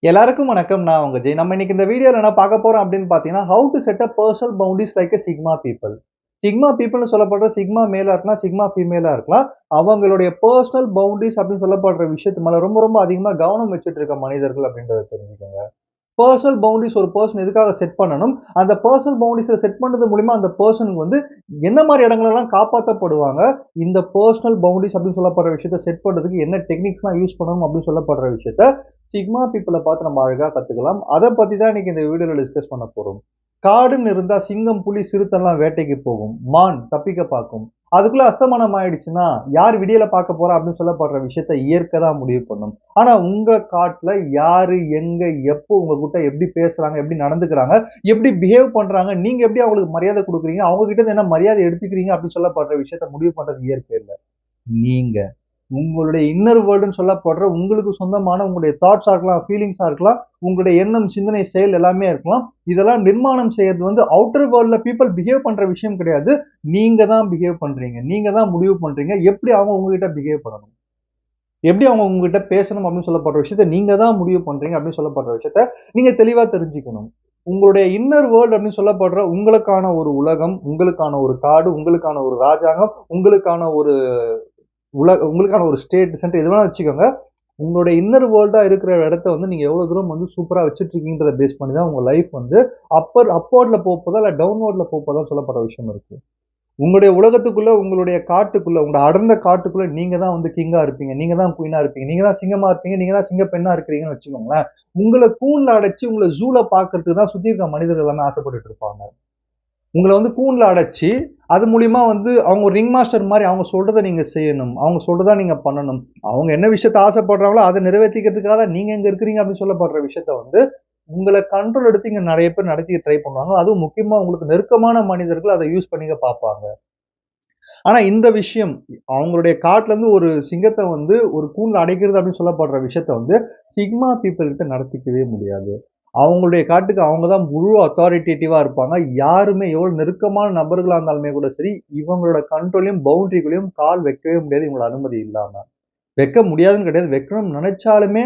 எல்லாருக்கும் வணக்கம். நான் உங்க ஜெய். நம்ம இன்னைக்கு இந்த வீடியோல என்ன பார்க்க போறோம் அப்படின்னு பார்த்தீங்கன்னா, how to set a personal boundaries like a sigma people. Sigma பீப்பிள்னு சொல்லப்படுற சிக்மா மேலா இருக்கலாம், சிக்மா ஃபீமேலா இருக்கலாம். அவங்களுடைய பெர்சனல் பவுண்டரீஸ் அப்படின்னு சொல்லப்படுற விஷயத்து மேல ரொம்ப ரொம்ப அதிகமா கவனம் வச்சுட்டு இருக்க மனிதர்கள் அப்படின்றத தெரிஞ்சுக்கோங்க. பெர்சனல் பவுண்டரீஸ் ஒரு பெர்சன் எதுக்காக செட் பண்ணணும்? அந்த பெர்சனல் பவுண்டரீஸ செட் பண்றது மூலியமா அந்த பெர்சனுக்கு வந்து என்ன மாரி இடங்கள்லாம் காப்பாத்தப்படுவாங்க? இந்த பெர்சனல் பவுண்டரீஸ் அப்படின்னு சொல்லப்படுற விஷயத்த செட் பண்றதுக்கு என்ன டெக்னிக்ஸ்லாம் யூஸ் பண்ணணும் அப்படின்னு சொல்லப்படுற விஷயத்த சிக்மா பீப்பிள பார்த்து நம்ம அழகா கத்துக்கலாம். அத பத்தி தான் இன்னைக்கு இந்த வீடியோல டிஸ்கஸ் பண்ண போறோம். காடுன்னு இருந்தா சிங்கம், புலி, சிறுத்தைலாம் வேட்டைக்கு போகும். மான் தப்பிக்க பார்க்கும். அதுக்குள்ள அஸ்தமனம் ஆயிடுச்சுன்னா, யார் விடியல பார்க்க போறா அப்படின்னு சொல்லப்படுற விஷயத்த இயற்கை தான் முடிவு பண்ணும். ஆனா உங்க காட்டுல யாரு, எங்க, எப்போ உங்ககிட்ட எப்படி பேசுறாங்க, எப்படி நடந்துக்கிறாங்க, எப்படி பிஹேவ் பண்றாங்க, நீங்க எப்படி அவங்களுக்கு மரியாதை குடுக்குறீங்க, அவங்க கிட்ட இருந்து என்ன மரியாதை எடுத்துக்கிறீங்க அப்படின்னு சொல்லப்படுற விஷயத்த முடிவு பண்றது இயற்கை இல்ல. நீங்க. உங்களுடைய இன்னர் வேர்ல்டுன்னு சொல்லப்படுற உங்களுக்கு சொந்தமான உங்களுடைய தாட்ஸா இருக்கலாம், ஃபீலிங்ஸா இருக்கலாம், உங்களுடைய எண்ணம், சிந்தனை, செயல் எல்லாமே இருக்கலாம். இதெல்லாம் நிர்மாணம் செய்யறது வந்து அவுட்டர் வேர்ல்ட்ல பீப்பிள் பிஹேவ் பண்ற விஷயம் கிடையாது. நீங்க தான் பிஹேவ் பண்றீங்க. நீங்க தான் முடிவு பண்றீங்க. எப்படி அவங்க உங்ககிட்ட பிஹேவ் பண்ணணும்? எப்படி அவங்க உங்ககிட்ட பேசணும் அப்படின்னு சொல்லப்படுற விஷயத்த நீங்க தான் முடிவு பண்றீங்க அப்படின்னு சொல்லப்படுற விஷயத்த நீங்க தெளிவா தெரிஞ்சுக்கணும். உங்களுடைய இன்னர் வேர்ல்ட் அப்படின்னு சொல்லப்படுற உங்களுக்கான ஒரு உலகம், உங்களுக்கான ஒரு காடு, உங்களுக்கான ஒரு ராஜாங்கம், உங்களுக்கான ஒரு உங்களுக்கான ஒரு ஸ்டேட், சென்டர் எது வேணா வச்சுக்கோங்க. உங்களுடைய இன்னர் வேர்ல்டா இருக்கிற இடத்த வந்து நீங்க எவ்வளவு தூரம் வந்து சூப்பரா வச்சுட்டு இருக்கீங்கன்றத பேஸ் பண்ணி தான் உங்க லைஃப் வந்து அப்வர்ட்ல போப்போதா, இல்ல டவுன்வர்ட்ல போப்போதான்னு சொல்லப்படுற விஷயம் இருக்கு. உங்களுடைய உலகத்துக்குள்ள, உங்களுடைய காட்டுக்குள்ள, உங்க அடர்ந்த காட்டுக்குள்ள நீங்க தான் வந்து கிங்கா இருப்பீங்க. நீங்க தான் குயினா இருப்பீங்க. நீங்க தான் சிங்கமா இருப்பீங்க. நீங்க தான் சிங்க பெண்ணா இருக்கிறீங்கன்னு வச்சுக்கோங்களேன். உங்கள கூண்டுல அடைச்சு, உங்கள ஜூல பார்க்கறதுக்கு தான் சுத்தி இருக்க மனிதர்கள் எல்லாமே ஆசைப்பட்டுட்டு இருப்பாங்க. உங்கள வந்து கூண்டுல அடைச்சு, அது மூலியமா வந்து அவங்க ஒரு ரிங் மாஸ்டர் மாரி அவங்க சொல்றத நீங்க செய்யணும். அவங்க சொல்றத நீங்க பண்ணணும். அவங்க என்ன விஷயத்த ஆசைப்படுறாங்களோ, அத நிறைவேத்திக்கிறதுக்காக தான் நீங்க இங்க இருக்கிறீங்க அப்படின்னு சொல்லப்படுற விஷயத்த வந்து, உங்கள கண்ட்ரோல் எடுத்து இங்க நெறைய பேர் நடத்திக்க ட்ரை பண்ணுவாங்க. அதுவும் முக்கியமா உங்களுக்கு நெருக்கமான மனிதர்கள் அத யூஸ் பண்ணிக்க பார்ப்பாங்க. ஆனா இந்த விஷயம், அவங்களுடைய காட்டுலருந்து ஒரு சிங்கத்த வந்து ஒரு கூண்டுல அடைக்கிறது அப்படின்னு சொல்லப்படுற விஷயத்த வந்து, சிக்மா பீப்பிள் கிட்ட நடத்திக்கவே முடியாது. அவங்களுடைய காட்டுக்கு அவங்க தான் முழு அத்தாரிட்டேட்டிவா இருப்பாங்க. யாருமே எவ்வளவு நெருக்கமான நபர்களா இருந்தாலுமே கூட சரி, இவங்களோட கண்ட்ரோல்லயும், பவுண்டரிக்குள்ளயும் கால் வைக்கவே முடியாது இவங்களோட அனுமதி இல்லாம. வைக்க முடியாதுன்னு கிடையாது. வைக்கணும்னு நெனைச்சாலுமே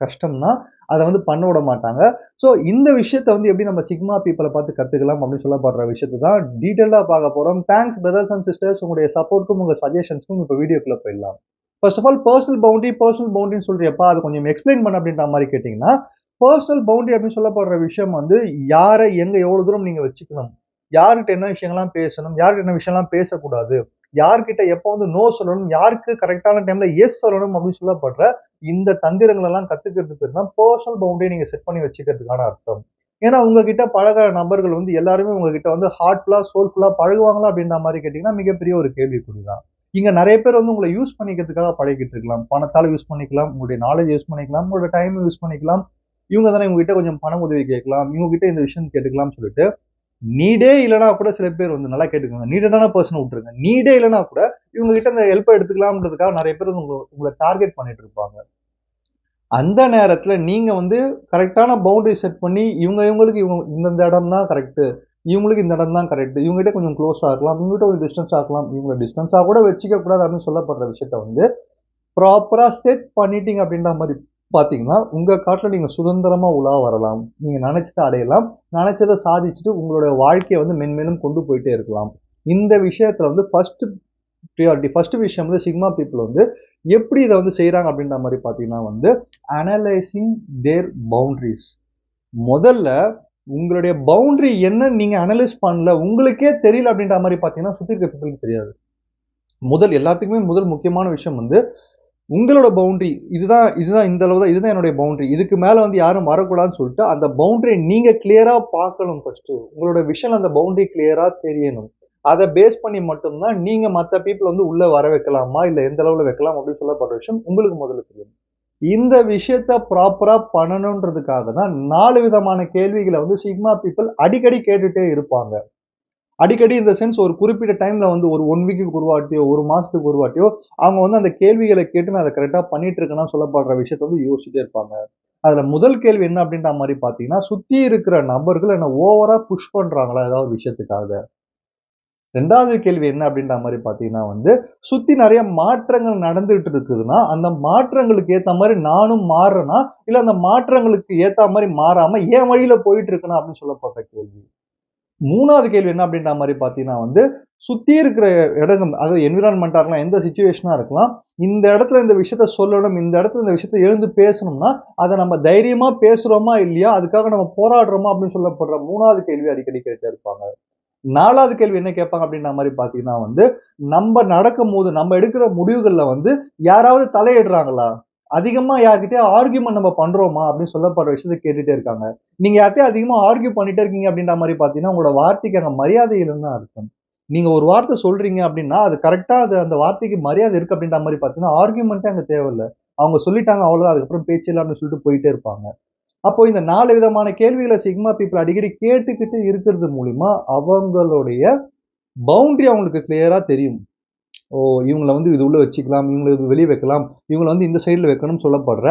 கஷ்டம் தான். அத வந்து பண்ண விட மாட்டாங்க. ஸோ இந்த விஷயத்த வந்து எப்படி நம்ம சிக்மா பீப்பிள பார்த்து கத்துக்கலாம் அப்படின்னு சொல்லப்படுற விஷயத்த தான் டீட்டெயில்டா பார்க்க போறோம். தேங்க்ஸ் பிரதர்ஸ் அண்ட் சிஸ்டர்ஸ் உங்களுடைய சப்போர்ட்க்கும், உங்க சஜஷன்ஸ்க்கும் இப்ப வீடியோக்குள்ள போயிடலாம். ஃபர்ஸ்ட் ஆஃப் ஆல் பெர்சனல் பவுண்டரின்னு சொல்றியப்பா, அத கொஞ்சம் எக்ஸ்பிளைன் பண்ணு அப்படின்ற மாரி கேட்டீங்கன்னா, பெர்சனல் பவுண்டரி அப்படின்னு சொல்லப்படுற விஷயம் வந்து யார, எங்க, எவ்வளவு தூரம் நீங்க வச்சுக்கணும். யார்கிட்ட என்ன விஷயங்கள்லாம் பேசணும், யார்கிட்ட என்ன விஷயம்லாம் பேசக்கூடாது. யார்கிட்ட எப்ப வந்து நோ சொல்லணும், யாருக்கு கரெக்ட்டான டைம்ல எஸ் சொல்லணும் அப்படின்னு சொல்லப்படுற இந்த தந்திரங்கள் எல்லாம் கத்துக்கிறதுக்கு பேர் தான் பெர்சனல் பவுண்டரி நீங்க செட் பண்ணி வச்சுக்கிறதுக்கான அர்த்தம். ஏன்னா உங்ககிட்ட பழகுற நபர்கள் வந்து எல்லாருமே உங்ககிட்ட வந்து ஹார்ட்ஃபுல்லா, சோல்ஃபுல்லா பழகுவாங்களா அப்படின்ற மாரி கேட்டீங்கன்னா, மிகப்பெரிய ஒரு கேள்விக்குறி தான். இங்க நெறைய பேர் வந்து உங்கள யூஸ் பண்ணிக்கிறதுக்காக பழகிட்டு இருக்கலாம். பணத்தால யூஸ் பண்ணிக்கலாம், உங்களுடைய நாலேட்ஜ் யூஸ் பண்ணிக்கலாம், உங்களோட டைம் யூஸ் பண்ணிக்கலாம். இவங்க தானே இவங்ககிட்ட கொஞ்சம் பண உதவி கேட்கலாம், இவங்க கிட்ட இந்த விஷயம் கேட்டுக்கலாம்னு சொல்லிட்டு நீடே இல்லன்னா கூட சில பேர் வந்து நல்லா கேட்டுக்கோங்க. நீடடான பெர்சன விட்டுருங்க. நீடே இல்லன்னா கூட இவங்க கிட்ட இந்த ஹெல்ப்ப எடுத்துக்கலாம்ன்றதுக்காக நெறைய பேர் வந்து உங்கள டார்கெட் பண்ணிட்டு இருப்பாங்க. அந்த நேரத்துல நீங்க வந்து கரெக்ட்டான பவுண்டரி செட் பண்ணி, இவங்களுக்கு இந்தந்த இடம் தான் கரெக்ட்டு. இவங்களுக்கு இந்த இடம் தான் கரெக்ட்டு. இவங்ககிட்ட கொஞ்சம் க்ளோஸா இருக்கலாம். இவங்ககிட்ட கொஞ்சம் டிஸ்டன்ஸா இருக்கலாம். இவங்கள டிஸ்டன்ஸா கூட வச்சுக்க கூடாது அப்படின்னு சொல்லப்படுற விஷயத்த வந்து ப்ராப்பரா செட் பண்ணிட்டீங்க அப்படின்ற மாரி பார்த்தீங்கன்னா, உங்க காட்டுல நீங்க சுதந்திரமா உலா வரலாம். நீங்க நெனைச்சத அடையலாம். நெனைச்சத சாதிச்சுட்டு உங்களுடைய வாழ்க்கைய வந்து மென்மேலும் கொண்டு போயிட்டே இருக்கலாம். இந்த விஷயத்துல வந்து ஃபர்ஸ்ட் விஷயம் வந்து சிக்மா பீப்பிள் வந்து எப்படி இத வந்து செய்றாங்க அப்படின்ற மாரி பார்த்தீங்கன்னா வந்து, அனலைசிங் தேர் பவுண்டரீஸ். முதல்ல உங்களுடைய பவுண்டரி என்னன்னு நீங்க அனலைஸ் பண்ணல. உங்களுக்கே தெரியல அப்படின்ற மாரி பார்த்தீங்கன்னா, சுத்தி இருக்க பீப்பிள்க்கு தெரியாது. எல்லாத்துக்குமே முதல் முக்கியமான விஷயம் வந்து உங்களோட பவுண்டரி இதுதான் இந்த அளவு தான். இதுதான் என்னுடைய பவுண்டரி. இதுக்கு மேல வந்து யாரும் வரக்கூடாதுன்னு சொல்லிட்டு, அந்த பவுண்டரிய நீங்க கிளியரா பார்க்கணும் ஃபர்ஸ்ட்டு. உங்களோட விஷன் அந்த பவுண்டரி கிளியரா தெரியணும். அத பேஸ் பண்ணி மட்டும் தான் நீங்க மத்த பீப்பிள வந்து உள்ள வர வைக்கலாமா? இல்ல எந்த அளவுல வைக்கலாம் அப்படின்னு சொல்லப்படுற விஷயம் உங்களுக்கு முதல்ல தெரியணும். இந்த விஷயத்த ப்ராப்பரா பண்ணணுன்றதுக்காக தான் 4 விதமான கேள்விகள வந்து சிக்மா பீப்பிள் அடிக்கடி கேட்டுட்டே இருப்பாங்க. அடிக்கடி இந்த சென்ஸ் ஒரு குறிப்பிட்ட டைம்ல வந்து ஒரு 1 வீக்குக்கு ஒரு வாட்டியோ, 1 மாசத்துக்கு ஒரு வாட்டியோ, அவங்க வந்து அந்த கேள்விகள கேட்டு நான் அத கரெக்ட்டா பண்ணிட்டு இருக்கேனா சொல்லப்படுற விஷயத்த வந்து யோசிச்சுட்டே இருப்பாங்க. அதுல முதல் கேள்வி என்ன அப்படின்ற மாரி பார்த்தீங்கன்னா, சுத்தி இருக்கிற நபர்கள் என்ன ஓவரா புஷ் பண்றாங்களா ஏதாவது ஒரு விஷயத்துக்காக? 2வது கேள்வி என்ன அப்படின்ற மாரி பார்த்தீங்கன்னா வந்து, சுத்தி நெறைய மாற்றங்கள் நடந்துட்டு இருக்குதுன்னா, அந்த மாற்றங்களுக்கு ஏத்த மாரி நானும் மாறுறேனா? இல்ல அந்த மாற்றங்களுக்கு ஏத்தா மாரி மாறாம என் வழியில போயிட்டு இருக்கேனா? அப்படின்னு சொல்லப்பட்ட கேள்வி. 3வது கேள்வி என்ன அப்படின்ற மாரி பார்த்தீங்கன்னா வந்து, சுத்தி இருக்கிற இடங்கள் அதாவது என்விரான்மென்ட்டா இருக்கலாம், எந்த சிச்சுவேஷனா இருக்கலாம். இந்த இடத்துல இந்த விஷயத்த சொல்லணும், இந்த இடத்துல இந்த விஷயத்த எழுந்து பேசணும்னா, அத நம்ம தைரியமா பேசுறோமா? இல்லையா? அதுக்காக நம்ம போராடுறோமா? அப்படின்னு சொல்லப்படுற 3வது கேள்வி அடிக்கடி கேட்டுட்டே இருப்பாங்க. 4வது கேள்வி என்ன கேட்பாங்க அப்படின்ற மாரி பார்த்தீங்கன்னா வந்து, நம்ப நடக்கும்போது, நம்ம எடுக்கிற முடிவுகள்ல வந்து யாராவது தலையிடுறாங்களா? அதிகமா யார்கிட்டயும் ஆர்கியூமென்ட் நம்ம பண்றோமா? அப்படின்னு சொல்லப்படுற விஷயத்த கேட்டுட்டே இருக்காங்க. நீங்க யார்ட்டயும் அதிகமா ஆர்கியூ பண்ணிட்டே இருக்கீங்க அப்படின்ற மாரி பார்த்தீங்கன்னா, உங்களோட வார்த்தைக்கு அங்க மரியாதை இல்லன்னு தான் அர்த்தம். நீங்க ஒரு வார்த்தை சொல்றீங்க அப்படின்னா, அது கரெக்ட்டா அந்த வார்த்தைக்கு மரியாதை இருக்கு அப்படின்ற மாரி பார்த்தீங்கன்னா, ஆர்கியூமென்ட்டே அங்க தேவையில்ல. அவங்க சொல்லிட்டாங்க அவ்வளவுதான். அதுக்கப்புறம் பேச்சே இல்ல அப்படின்னு சொல்லிட்டு போயிட்டே இருப்பாங்க. அப்போ இந்த 4 விதமான கேள்விகள சிக்மா பீப்பிள் அடிக்கடி கேட்டுக்கிட்டு இருக்கிறது மூலியமா, அவங்களுடைய பவுண்டரி அவங்களுக்கு கிளியரா தெரியும். ஓ! இவங்கள வந்து இது உள்ள வச்சுக்கலாம், இவங்கள இது வெளிய வைக்கலாம், இவங்கள வந்து இந்த சைடுல வைக்கணும்னு சொல்லப்படுற,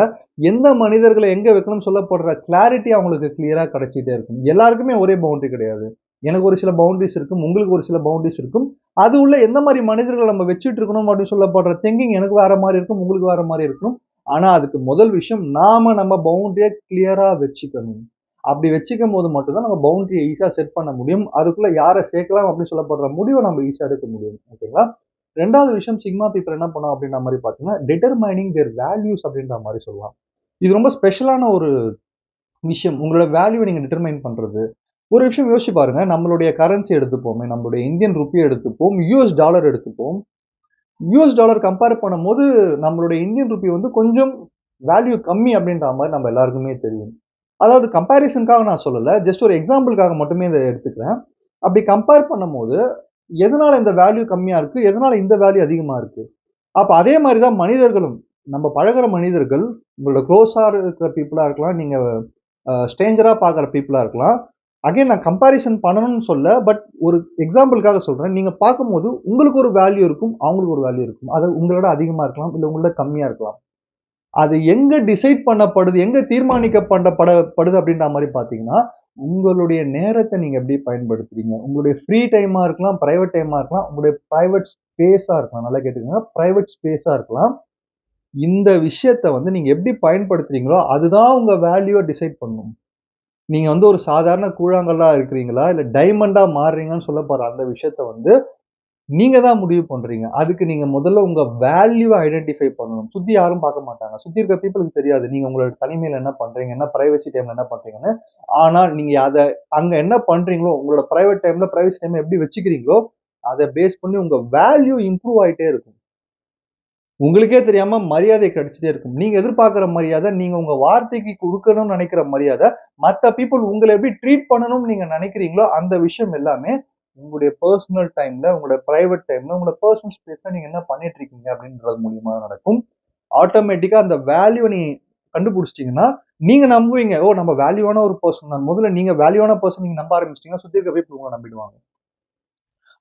எந்த மனிதர்கள எங்க வைக்கணும்னு சொல்லப்படுற கிளாரிட்டி அவங்களுக்கு கிளியரா கிடைச்சுட்டே இருக்கும். எல்லாருக்குமே ஒரே பவுண்டரி கிடையாது. எனக்கு ஒரு சில பவுண்டரிஸ் இருக்கும். உங்களுக்கு ஒரு சில பவுண்டரிஸ் இருக்கும். அது உள்ள எந்த மாரி மனிதர்கள நம்ம வச்சுட்டு இருக்கணும் அப்படின்னு சொல்லப்படுற திங்கிங் எனக்கு வேற மாரி இருக்கும். உங்களுக்கு வேற மாரி இருக்கும். ஆனா அதுக்கு முதல் விஷயம் நாம நம்ம பவுண்டரிய கிளியரா வச்சுக்கணும். அப்படி வச்சுக்கும்போது மட்டும் தான் நம்ம பவுண்டரிய ஈஸியா செட் பண்ண முடியும். அதுக்குள்ள யார சேர்க்கலாம் அப்படின்னு சொல்லப்படுற முடிவ நம்ம ஈஸியா எடுக்க முடியும். ஓகேங்களா? 2வது விஷயம் சிக்மா பீப்பிள் என்ன பண்ணும் அப்படின்ற மாரி பார்த்தீங்கன்னா, டிட்டர்மைனிங் தியர் வேல்யூஸ் அப்படின்ற மாரி சொல்லலாம். இது ரொம்ப ஸ்பெஷலான ஒரு விஷயம். உங்களோட வேல்யூவ நீங்க டிட்டர்மைன் பண்றது. ஒரு விஷயம் யோசிச்சு பாருங்க. நம்மளுடைய கரன்சி எடுத்துப்போமே, நம்மளுடைய இந்தியன் ரூபிய எடுத்துப்போம், யுஎஸ் டாலர் எடுத்துப்போம். யுஎஸ் டாலர் கம்பேர் பண்ணும்போது, நம்மளுடைய இந்தியன் ரூபி வந்து கொஞ்சம் வேல்யூ கம்மி அப்படின்ற மாரி நம்ம எல்லாருக்குமே தெரியும். அதாவது கம்பேரிசன்க்காக நான் சொல்லல. ஜஸ்ட் ஒரு எக்ஸாம்பிள்க்காக மட்டுமே இத எடுத்துக்கிறேன். அப்படி கம்பேர் பண்ணும்போது, எதனால இந்த வேல்யூ கம்மியா இருக்கு? எதனால இந்த வேல்யூ அதிகமா இருக்கு? அப்ப அதே மாரி தான் மனிதர்களும். நம்ம பழகுற மனிதர்கள், உங்களோட குளோஸா இருக்கிற பீப்பிளா இருக்கலாம். நீங்க ஸ்ட்ரேஞ்சரா பார்க்குற பீப்பிளா இருக்கலாம். அகைன் நான் கம்பேரிசன் பண்ணணும்னு சொல்ல. பட் ஒரு எக்ஸாம்பிள்க்காக சொல்றேன். நீங்க பார்க்கும்போது உங்களுக்கு ஒரு வேல்யூ இருக்கும். அவங்களுக்கு ஒரு வேல்யூ இருக்கும். அது உங்களோட அதிகமா இருக்கலாம். இல்ல உங்களோட கம்மியா இருக்கலாம். அது எங்க டிசைட் பண்ணப்படுது, எங்க தீர்மானிக்கப்படப்படுது அப்படின்ற மாரி பார்த்தீங்கன்னா, உங்களுடைய நேரத்த நீங்க எப்படி பயன்படுத்துறீங்க? உங்களுடைய ஃப்ரீ டைமா இருக்கலாம், பிரைவேட் டைமா இருக்கலாம், உங்களுடைய பிரைவேட் ஸ்பேஸா இருக்கலாம். நல்லா கேட்டுக்கங்க. பிரைவேட் ஸ்பேஸா இருக்கலாம். இந்த விஷயத்த வந்து நீங்க எப்படி பயன்படுத்துறீங்களோ, அதுதான் உங்க வேல்யூவ டிசைட் பண்ணும். நீங்க வந்து ஒரு சாதாரண கூழாங்கல்லா இருக்கிறீங்களா? இல்ல டைமண்டா மாறுறீங்கன்னு சொல்லப்படுற அந்த விஷயத்த வந்து நீங்க தான் முடிவு பண்றீங்க. அதுக்கு நீங்க முதல்ல உங்க வேல்யூவ ஐடென்டிஃபை பண்ணணும். சுத்தி யாரும் பார்க்க மாட்டாங்க. சுத்தி இருக்க பீப்பிளுக்கு தெரியாது. நீங்க உங்களோட தனிமையில என்ன பண்றீங்க? என்ன பிரைவசி டைம்ல என்ன பண்றீங்கன்னு. ஆனால் நீங்க அங்க என்ன பண்றீங்களோ, உங்களோட பிரைவேட் டைம்ல, பிரைவசி டைம்ல எப்படி வச்சுக்கிறீங்களோ, அத பேஸ் பண்ணி உங்க வேல்யூ இம்ப்ரூவ் ஆயிட்டே இருக்கும். உங்களுக்கே தெரியாம மரியாதை கிடைச்சுட்டே இருக்கும். நீங்க எதிர்பார்க்கிற மரியாதை, நீங்க உங்க வார்த்தைக்கு குடுக்கணும்னு நெனைக்கிற மரியாதை, மத்த பீப்பிள் உங்கள எப்படி ட்ரீட் பண்ணணும்னு நீங்க நெனைக்கிறீங்களோ, அந்த விஷயம் எல்லாமே உங்களுடைய பெர்சனல் டைம்ல, உங்களுடைய பிரைவேட் டைம்ல, உங்களோட பெர்சனல் ஸ்பேஸ்ல நீங்க என்ன பண்ணிட்டு இருக்கீங்க அப்படின்றது மூலியமா நடக்கும். ஆட்டோமேட்டிக்கா அந்த வேல்யூவ கண்டுபிடிச்சிட்டீங்கன்னா, நீங்க நம்புவீங்க. ஓ! நம்ம வேல்யூவான ஒரு பெர்சன் தான். முதல்ல நீங்க வேல்யூவான பெர்சன் நீங்க நம்ப ஆரம்பிச்சிட்டீங்கன்னா, சுத்தி இருக்க பீப்பிள் உங்கள நம்பிடுவாங்க.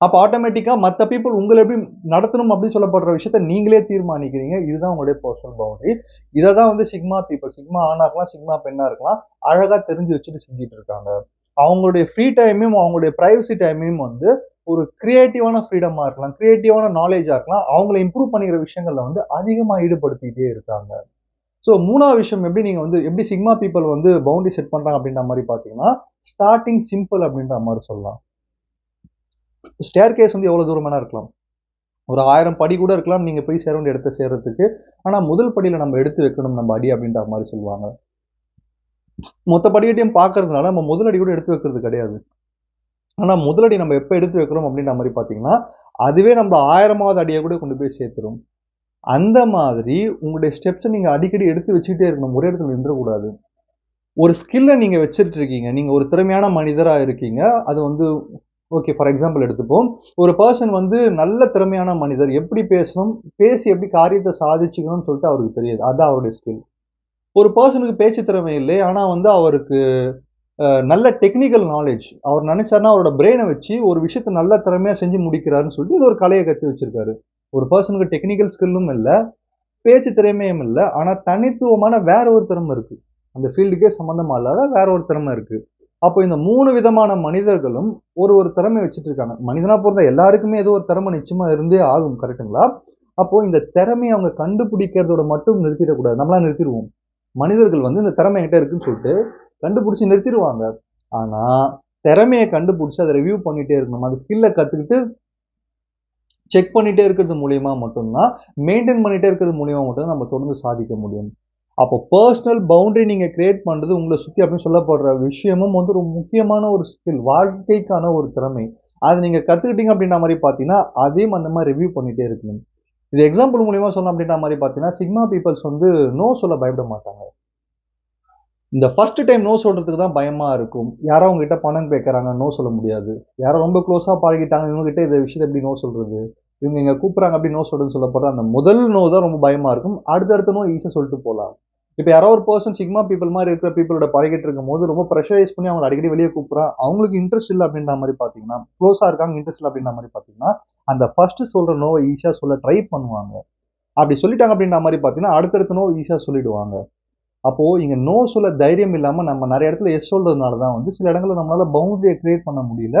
அப்ப ஆட்டோமேட்டிக்கா மத்த பீப்பிள் உங்கள எப்படி நடத்தணும் அப்படின்னு சொல்லப்படுற விஷயத்த நீங்களே தீர்மானிக்கிறீங்க. இதுதான் உங்களுடைய பெர்சனல் பவுண்டரி. இத தான் வந்து சிக்மா பீப்பிள், சிக்மா ஆணா இருக்கலாம், சிக்மா பெண்ணா இருக்கலாம், அழகா தெரிஞ்சு வச்சுட்டு செஞ்சுட்டு இருக்காங்க. அவங்களுடைய ஃப்ரீ டைமையும், அவங்களுடைய பிரைவசி டைமையும் வந்து ஒரு கிரியேட்டிவான ஃப்ரீடமா இருக்கலாம், கிரியேட்டிவான நாலேட்ஜா இருக்கலாம். அவங்கள இம்ப்ரூவ் பண்ணிக்கிற விஷயங்கள்ல வந்து அதிகமா ஈடுபடுத்திட்டே இருக்காங்க. ஸோ 3வது விஷயம் எப்படி நீங்க வந்து எப்படி சிக்மா பீப்பிள் வந்து பவுண்டரி செட் பண்றாங்க அப்படின்ற மாரி பார்த்தீங்கன்னா, ஸ்டார்ட்டிங் சிம்பிள் அப்படின்ற மாரி சொல்லலாம். ஸ்டேர்கேஸ் வந்து எவ்வளவு தூரம் வேணா இருக்கலாம். ஒரு 1000 படி கூட இருக்கலாம். நீங்க போய் சேர வேண்டிய இடத்த சேர்றதுக்கு. ஆனா, முதல் படியில நம்ம எடுத்து வைக்கணும் நம்ம அடி அப்படின்ற மாரி சொல்லுவாங்க. மொத்த படிக்கட்டையும் பார்க்கறதுனால நம்ம முதல் அடி கூட எடுத்து வைக்கிறது கிடையாது. ஆனா, முதல் அடி நம்ம எப்ப எடுத்து வைக்கிறோம் அப்படின்ற மாரி பார்த்தீங்கன்னா, அதுவே நம்மள 1000வது அடிய கூட கொண்டு போய் சேர்த்துரும். அந்த மாதிரி உங்களுடைய ஸ்டெப்ஸ நீங்க அடிக்கடி எடுத்து வச்சுக்கிட்டே இருக்கணும். ஒரே இடத்துல நின்றக்கூடாது. ஒரு ஸ்கில்ல நீங்க வச்சுட்டு இருக்கீங்க. நீங்க ஒரு திறமையான மனிதரா இருக்கீங்க. அது வந்து ஓகே ஃபார் எக்ஸாம்பிள் எடுத்துப்போம். ஒரு பெர்சன் வந்து நல்ல திறமையான மனிதர். எப்படி பேசணும், பேசி எப்படி காரியத்த சாதிச்சுக்கணும்னு சொல்லிட்டு அவருக்கு தெரியாது. அதான் அவருடைய ஸ்கில். ஒரு பெர்சனுக்கு பேச்சு திறமை இல்லை. ஆனா வந்து அவருக்கு நல்ல டெக்னிக்கல் நாலேட்ஜ். அவர் நெனச்சாருன்னா அவரோட பிரெயின வச்சு ஒரு விஷயத்த நல்ல திறமையா செஞ்சு முடிக்கிறாருன்னு சொல்லிட்டு இது ஒரு கலைய கத்து வச்சிருக்காரு. ஒரு பெர்சனுக்கு டெக்னிக்கல் ஸ்கில்லும் இல்ல, பேச்சு திறமையும் இல்ல. ஆனா தனித்துவமான வேற ஒரு திறமை இருக்கு. அந்த ஃபீல்டுக்கே சம்மந்தமா இல்லாத வேற ஒரு திறமை இருக்கு. அப்போ இந்த 3 விதமான மனிதர்களும் ஒரு திறமை வச்சுட்டு இருக்காங்க. மனிதனா பொறந்த எல்லாருக்குமே ஏதோ ஒரு திறமை நிச்சயமா இருந்தே ஆகும். கரெக்ட்டுங்களா? அப்போ இந்த திறமைய அவங்க கண்டுபிடிக்கிறதோட மட்டும் நிறுத்திடக்கூடாது. நம்மலாம் நிறுத்திருவோம். மனிதர்கள் வந்து இந்த திறமை என்கிட்ட இருக்குன்னு சொல்லிட்டு கண்டுபிடிச்சு நிறுத்திருவாங்க. ஆனா, திறமைய கண்டுபிடிச்சு அத ரிவ்யூ பண்ணிட்டே இருக்கணும். அந்த ஸ்கில்ல கத்துக்கிட்டு செக் பண்ணிட்டே இருக்கிறது மூலியமா மட்டும் தான், மெயின்டெயின் பண்ணிட்டே இருக்கிறது மூலியமா மட்டும் தான் நம்ம தொடர்ந்து சாதிக்க முடியும். அப்போ பெர்சனல் பவுண்டரி நீங்க கிரியேட் பண்றது உங்கள சுத்தி அப்படின்னு சொல்லப்படுற விஷயமும் வந்து ஒரு முக்கியமான ஒரு ஸ்கில். வாழ்க்கைக்கான ஒரு திறமை. அத நீங்க கத்துக்கிட்டீங்க அப்படின்ற மாரி பார்த்தீங்கன்னா, அதையும் அந்த மாரி ரிவ்யூ பண்ணிட்டே இருக்கணும். இது எக்ஸாம்பிள் மூலியமா சொன்னோம் அப்படின்ற மாரி பார்த்தீங்கன்னா, சிக்மா பீப்பிள்ஸ் வந்து நோ சொல்ல பயப்பட மாட்டாங்க. இந்த ஃபர்ஸ்ட் டைம் நோ சொல்றதுக்கு தான் பயமா இருக்கும். யாரோ உங்ககிட்ட பணம் கேட்கறாங்க, நோ சொல்ல முடியாது. யாரோ ரொம்ப க்ளோஸா பழகிட்டாங்க, இவங்க கிட்ட இந்த விஷயத்த எப்படி நோ சொல்றது? இவங்க இங்க கூப்பிடுறாங்க அப்படி நோ சொல்றதுன்னு சொல்லப்படுற அந்த முதல் நோ தான் ரொம்ப பயமா இருக்கும். அடுத்தடுத்த நோ ஈஸியா சொல்லிட்டு போலாம். இப்ப யாரோ ஒரு பெர்சன் சிக்மா பீப்பிள் மாரி இருக்கிற பீப்பிளோட பழகிட்டு இருக்கும்போது, ரொம்ப பிரஷரைஸ் பண்ணி அவங்கள அடிக்கடி வெளிய கூப்பிடுறான். அவங்களுக்கு இன்ட்ரெஸ்ட் இல்ல அப்படின்ற மாரி பார்த்தீங்கன்னா, க்ளோஸா இருக்காங்க, இன்ட்ரெஸ்ட் இல்ல அப்படின்ற மாரி பார்த்தீங்கன்னா, அந்த ஃபர்ஸ்ட் சொல்ற நோவ ஈஸியா சொல்ல ட்ரை பண்ணுவாங்க. அப்படி சொல்லிட்டாங்க அப்படின்ற மாரி பார்த்தீங்கன்னா, அடுத்தடுத்த நோ ஈஸியா சொல்லிடுவாங்க. அப்போ இங்க நோ சொல்ல தைரியம் இல்லாம நம்ம நெறைய இடத்துல எஸ் சொல்றதுனால தான் வந்து சில இடங்கள்ல நம்மளால பவுண்டரிய கிரியேட் பண்ண முடியல.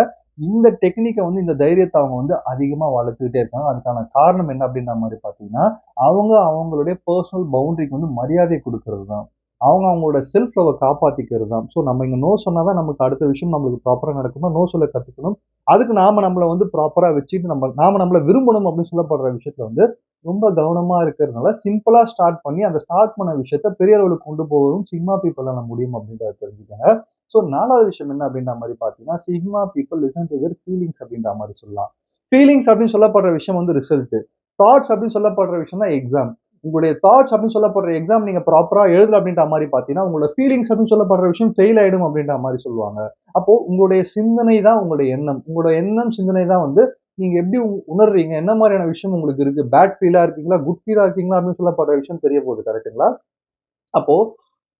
இந்த டெக்னிக்க வந்து இந்த தைரியத்த அவங்க வந்து அதிகமா வளர்த்துக்கிட்டே இருக்காங்க. அதுக்கான காரணம் என்ன அப்டின்ற மாரி பார்த்தீங்கன்னா, அவங்க அவங்களுடைய பெர்சனல் பவுண்டரிக்கு வந்து மரியாதை குடுக்குறது தான். அவங்க அவங்களோட செல்ஃப் லவ்வ காப்பாத்திக்கிறது தான். ஸோ நம்ம இங்க நோ சொன்னா தான் நமக்கு அடுத்த விஷயம் நம்மளுக்கு ப்ராப்பரா நடக்கணும். நோ சொல்ல கத்துக்கணும். அதுக்கு நாம நம்மள வந்து ப்ராப்பரா வச்சுட்டு நாம நம்மள விரும்பணும் அப்டின்னு சொல்லப்படுற விஷயத்துல வந்து ரொம்ப கவனமா இருக்கிறதுனால, சிம்பிளா ஸ்டார்ட் பண்ணி, அந்த ஸ்டார்ட் பண்ண விஷயத்த பெரிய அளவுக்கு கொண்டு போவதும் சிக்மா பீப்பிளால முடியும் அப்படின்றத தெரிஞ்சுக்கங்க. ஸோ 4வது விஷயம் என்ன அப்படின்ற மாரி பார்த்தீங்கன்னா, sigma people listen two their feelings அப்படின்ற மாரி சொல்லலாம். ஃபீலிங்ஸ் அப்படின்னு சொல்லப்படுற விஷயம் வந்து ரிசல்ட். தாட்ஸ் அப்படின்னு சொல்லப்படுற விஷயம் தான் எக்ஸாம். உங்களுடைய தாட்ஸ் அப்படின்னு சொல்லப்படுற எக்ஸாம் நீங்க ப்ராப்பரா எழுதல அப்படின்ற மாரி பார்த்தீங்கன்னா, உங்களோட ஃபீலிங்ஸ் அப்படின்னு சொல்லப்படுற விஷயம் ஃபெயில் ஆயிடும் அப்படின்ற மாரி சொல்லுவாங்க. அப்போ உங்களுடைய சிந்தனை தான் உங்களுடைய எண்ணம். உங்களோட எண்ணம், சிந்தனை தான் வந்து நீங்க எப்படி உணர்றீங்க? என்ன மாரியான விஷயம் உங்களுக்கு இருக்கு? பேட் ஃபீலா இருக்கீங்களா? குட் ஃபீலா இருக்கீங்களா? அப்படின்னு சொல்லப்படுற விஷயம் தெரிய போகுது. கரெக்ட்டுங்களா? அப்போ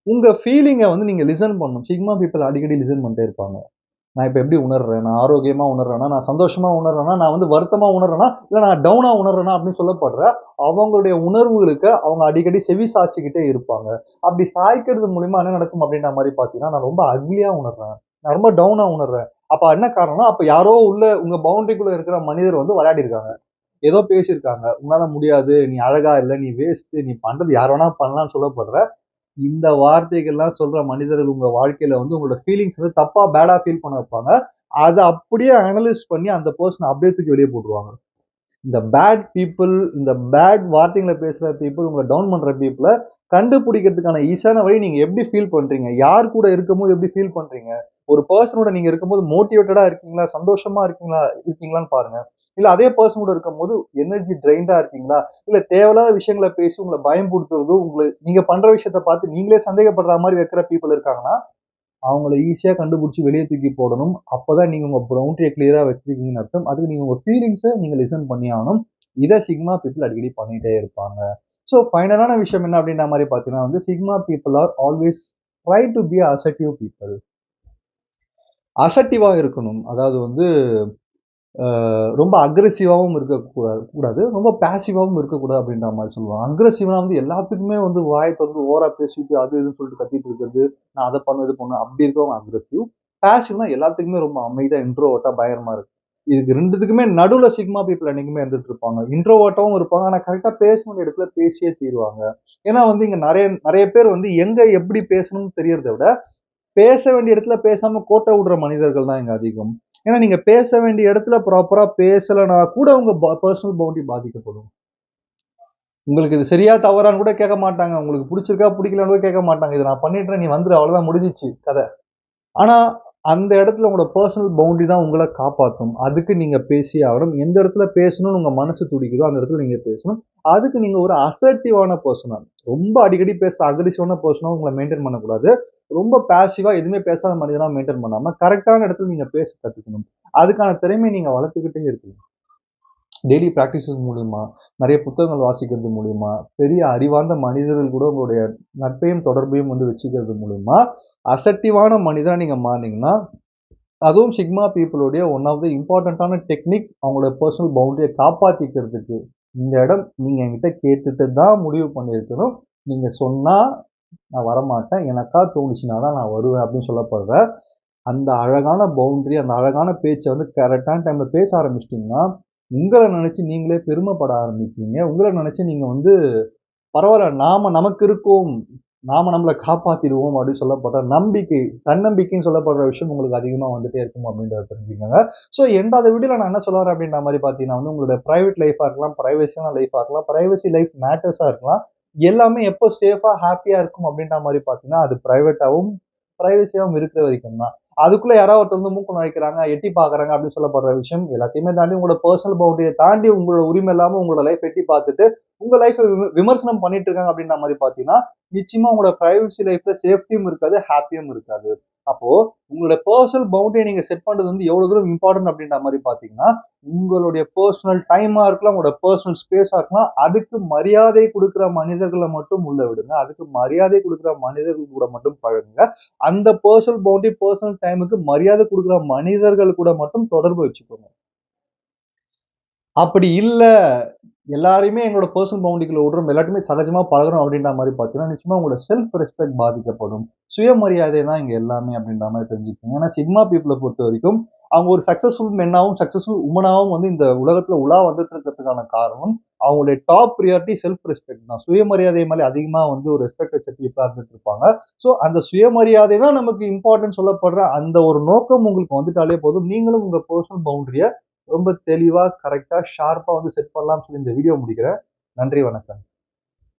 உங்க ஃபீலிங்க வந்து நீங்க லிசன் பண்ணணும். சிக்மா பீப்பிள் அடிக்கடி லிசன் பண்ணிட்டே இருப்பாங்க. நான் இப்ப எப்படி உணர்றேன்? நான் ஆரோக்கியமா உணர்றேனா? நான் சந்தோஷமா உணர்றேனா? நான் வந்து வருத்தமா உணர்றேனா? இல்ல நான் டவுனா உணர்றேனா? அப்படின்னு சொல்லப்படுற அவங்களுடைய உணர்வுகளுக்கு அவங்க அடிக்கடி செவி சாய்ச்சுக்கிட்டே இருப்பாங்க. அப்படி சாய்க்கிறது மூலியமா என்ன நடக்கும் அப்படின்ற மாரி பார்த்தீங்கன்னா, நான் ரொம்ப அக்லியா உணர்றேன். நான் ரொம்ப டவுனா உணர்றேன். அப்ப என்ன காரணம்னா, அப்ப யாரோ உள்ள உங்க பவுண்டரிக்குள்ள இருக்கிற மனிதர் வந்து விளையாடியிருக்காங்க. ஏதோ பேசியிருக்காங்க. "உன்னால முடியாது. நீ அழகா இல்ல. நீ வேஸ்ட்டு. நீ பண்றது யார் வேணா பண்ணலாம்ன்னு" சொல்லப்படுற இந்த வார்த்தைகள்லாம் சொல்ற மனிதர்கள் உங்க வாழ்க்கையில வந்து உங்களோட ஃபீலிங்ஸ் வந்து தப்பா, பேடா ஃபீல் பண்ண வைப்பாங்க. அத அப்படியே அனலைஸ் பண்ணி அந்த பெர்சன அப்படியே தூக்கி வெளிய போட்டுருவாங்க. இந்த பேட் பீப்பிள், இந்த பேட் வார்த்தைகள பேசுற பீப்பிள், உங்கள டவுன் பண்ற பீப்பிள கண்டுபிடிக்கிறதுக்கான ஈஸியான வழி நீங்க எப்படி ஃபீல் பண்றீங்க? யார் கூட இருக்கும்போது எப்படி ஃபீல் பண்றீங்க? ஒரு பெர்சனோட நீங்க இருக்கும்போது மோட்டிவேட்டடா இருக்கீங்களா? சந்தோஷமா இருக்கீங்களான்னு பாருங்க. இல்ல அதே பெர்சன் கூட இருக்கும்போது எனர்ஜி ட்ரெயின்டா இருக்கீங்களா? இல்ல தேவையில்லாத விஷயங்கள பேசி உங்கள பயம்புடுத்துறதும், நீங்க பண்ற விஷயத்த பார்த்து நீங்களே சந்தேகப்படுற மாரி வைக்கிற பீப்பிள் இருக்காங்கன்னா, அவங்கள ஈஸியா கண்டுபிடிச்சு வெளிய தூக்கி போடணும். அப்பதான் நீங்க உங்க பவுண்டரிய கிளியரா வச்சிருக்கீங்கன்னு அர்த்தம். அதுக்கு நீங்க உங்க ஃபீலிங்ஸ நீங்க லிசன் பண்ணியே ஆகணும். இத சிக்மா பீப்பிள் அடிக்கடி பண்ணிட்டே இருப்பாங்க. ஸோ ஃபைனலான விஷயம் என்ன அப்படின்ற மாரி பார்த்தீங்கன்னா வந்து, sigma people are always try to be assertive people. அசர்டிவா இருக்கணும். அதாவது வந்து ரொம்ப அக்ரெசிவாவும் கூடாது. ரொம்ப பாசிவாவும் இருக்கக்கூடாது அப்படின்ற மாரி சொல்லுவாங்க. அக்ரெசிவ்னா வந்து எல்லாத்துக்குமே வந்து வாய தொறந்து ஓவரா பேசிட்டு, அது இதுன்னு சொல்லிட்டு கத்திட்டு இருக்கிறது. நான் அத பண்ணுவேன், இது பண்ணுவேன். அப்படி இருக்கவங்க அக்ரெசிவ். பாசிவ்னா எல்லாத்துக்குமே ரொம்ப அமைதியா இன்ட்ரோவர்ட்டா பயங்கரமா இருக்கு. இதுக்கு 2த்துக்குமே நடுவுல சிக்மா பீப்பிள் என்னைக்குமே இருந்துட்டு இருப்பாங்க. இன்ட்ரோவர்ட்டாவும் இருப்பாங்க. ஆனா கரெக்ட்டா பேச வேண்டிய இடத்துல பேசியே தீருவாங்க. ஏன்னா வந்து இங்க நெறைய நெறைய பேர் வந்து எங்க எப்படி பேசணும்னு தெரியறத விட, பேச வேண்டிய இடத்துல பேசாம கோட்ட விடுற மனிதர்கள் தான் இங்க அதிகம். ஏன்னா நீங்க பேச வேண்டிய இடத்துல ப்ராப்பரா பேசலனா கூட உங்க பெர்சனல் பவுண்டரி பாதிக்கப்படும். உங்களுக்கு இது சரியா தவறான்னு கூட கேட்க மாட்டாங்க. உங்களுக்கு புடிச்சிருக்கா, புடிக்கலன்னு கூட கேட்க மாட்டாங்க. இத நான் பண்ணிடுறேன். நீ வந்துரு அவ்வளவுதான் முடிஞ்சிச்சு கத. ஆனா அந்த இடத்துல உங்களோட பெர்சனல் பவுண்டரி தான் உங்கள காப்பாத்தும். அதுக்கு நீங்க பேசியே ஆகணும். எந்த இடத்துல பேசணும்னு உங்க மனசு துடிக்குதோ அந்த இடத்துல நீங்க பேசணும். அதுக்கு நீங்க ஒரு அசர்ட்டிவான பெர்சனா ரொம்ப அடிக்கடி பேசுற அக்ரெசிவான பெர்சனா உங்கள மெயின்டெயின் பண்ணக்கூடாது. ரொம்ப பாசிவா எதுவுமே பேசாத மனிதனா மெயின்டெயின் பண்ணாம, கரெக்ட்டான இடத்துல நீங்க பேச கத்துக்கணும். அதுக்கான திறமைய நீங்க வளர்த்துக்கிட்டே இருக்கணும். டெய்லி பிராக்டிஸஸ் மூலியமா, நெறைய புத்தகங்கள் வாசிக்கிறது மூலியமா, பெரிய அறிவார்ந்த மனிதர்கள் கூட உங்களுடைய நட்பையும், தொடர்பையும் வந்து வச்சுக்கிறது மூலியமா, அசர்ட்டிவான மனிதனா நீங்க மாறுனீங்கன்னா, அதுவும் சிக்மா பீப்பிளுடைய ஒன் ஆஃப் த இம்பார்ட்டன்ட்டான டெக்னிக் அவங்களோட பெர்சனல் பவுண்டரிய காப்பாத்திக்கிறதுக்கு. இந்த இடம் நீங்க என்கிட்ட கேட்டுட்டு தான் முடிவு பண்ணியிருக்கணும். நீங்க சொன்னா நான் வரமாட்டேன். எனக்கா தோணுச்சுனா தான் நான் வருவேன் அப்படின்னு சொல்லப்படுற அந்த அழகான பவுண்டரி, அந்த அழகான பேச்ச வந்து கரெக்டான டைம்ல பேச ஆரம்பிச்சிட்டீங்கன்னா, உங்கள நெனச்சு நீங்களே பெருமைப்பட ஆரம்பிப்பீங்க. உங்கள நெனச்சு நீங்க வந்து பரவால்ல நாம நமக்கு இருக்கோம். நாம நம்மள காப்பாத்திடுவோம் அப்படின்னு சொல்லப்படுற நம்பிக்கை, தன்னம்பிக்கைன்னு சொல்லப்படுற விஷயம் உங்களுக்கு அதிகமா வந்துட்டே இருக்கும் அப்படின்றத தெரிஞ்சுக்கங்க. ஸோ எண்டாவது வீடியோல நான் என்ன சொல்ல வரேன் அப்படின்ற மாரி பார்த்தீங்கன்னா வந்து, உங்களுடைய பிரைவேட் லைஃபா இருக்கலாம், பிரைவசியான லைஃபா இருக்கலாம், பிரைவசி லைஃப் மேட்டர்ஸா இருக்கலாம். எல்லாமே எப்போ சேஃபா, ஹேப்பியா இருக்கும் அப்படின்ற மாரி பார்த்தீங்கன்னா, அது பிரைவேட்டாவும், பிரைவசியாவும் இருக்கிற வரைக்கும் தான். அதுக்குள்ள யாராவது ஒருத்தர் வந்து மூக்கு நுழைக்கிறாங்க, எட்டி பார்க்குறாங்க அப்படின்னு சொல்லப்படுற விஷயம் எல்லாத்தையுமே தாண்டி உங்களோட பெர்சனல் பவுண்டரிய தாண்டி உங்களோட உரிமை இல்லாம உங்களோட லைஃப் எட்டி பார்த்துட்டு, உங்க லைஃப விமர்சனம் பண்ணிட்டு இருக்காங்க அப்படின்ற மாரி பார்த்தீங்கன்னா, நிச்சயமா உங்களோட பிரைவசி லைஃப்ல சேஃப்டியும் இருக்காது, ஹேப்பியும் இருக்காது. அப்போ உங்களோட பெர்சனல் பவுண்டரிய நீங்க செட் பண்றது வந்து எவ்வளவு தூரம் இம்பார்ட்டன்ட் அப்படின்ற மாரி பார்த்தீங்கன்னா, உங்களுடைய பெர்சனல் டைமா இருக்கலாம், உங்களோட பெர்சனல் ஸ்பேஸா இருக்கலாம், அதுக்கு மரியாதை குடுக்குற மனிதர்கள மட்டும் உள்ள விடுங்க. அதுக்கு மரியாதை குடுக்குற மனிதர்கள் கூட மட்டும் பழகுங்க. அந்த பெர்சனல் பவுண்டரி, பெர்சனல் டைமுக்கு மரியாதை குடுக்குற மனிதர்கள் கூட மட்டும் தொடர்பு வச்சுக்கோங்க. அப்படி இல்ல எல்லாரையுமே எங்களோட பெர்சனல் பவுண்டரிக்குள்ள விடுறோம். எல்லார்ட்டயுமே சகஜமா பழகுறோம் அப்படின்ற மாரி பார்த்தீங்கன்னா, நிச்சயமா உங்களோட செல்ஃப் ரெஸ்பெக்ட் பாதிக்கப்படும். சுயமரியாதை தான் இங்க எல்லாமே அப்படின்ற மாரி தெரிஞ்சுக்கங்க. ஏன்னா சிக்மா பீப்பிள பொறுத்தவரைக்கும், அவங்க ஒரு சக்சஸ்ஃபுல் மென்னாவும், சக்சஸ்ஃபுல் வுமனாவும் வந்து இந்த உலகத்துல உலா வந்துட்டு இருக்கிறதுக்கான காரணம், அவங்களுடைய டாப் பிரியாரிட்டி செல்ஃப் ரெஸ்பெக்ட் தான். சுயமரியாதை மேல அதிகமா வந்து ஒரு ரெஸ்பெக்ட் வச்ச பீப்பிளா இருந்துட்டு இருப்பாங்க. ஸோ அந்த சுயமரியாதை தான் நமக்கு இம்பார்ட்டன்ட் சொல்லப்படுற அந்த ஒரு நோக்கம் உங்களுக்கு வந்துட்டாலே போதும். நீங்களும் உங்க பெர்சனல் பவுண்டரிய ரொம்ப தெளிவா, கரெக்ட்டா, ஷார்ப்பா வந்து செட் பண்ணலாம்னு சொல்லி இந்த வீடியோ முடிக்கிறேன். நன்றி, வணக்கம்.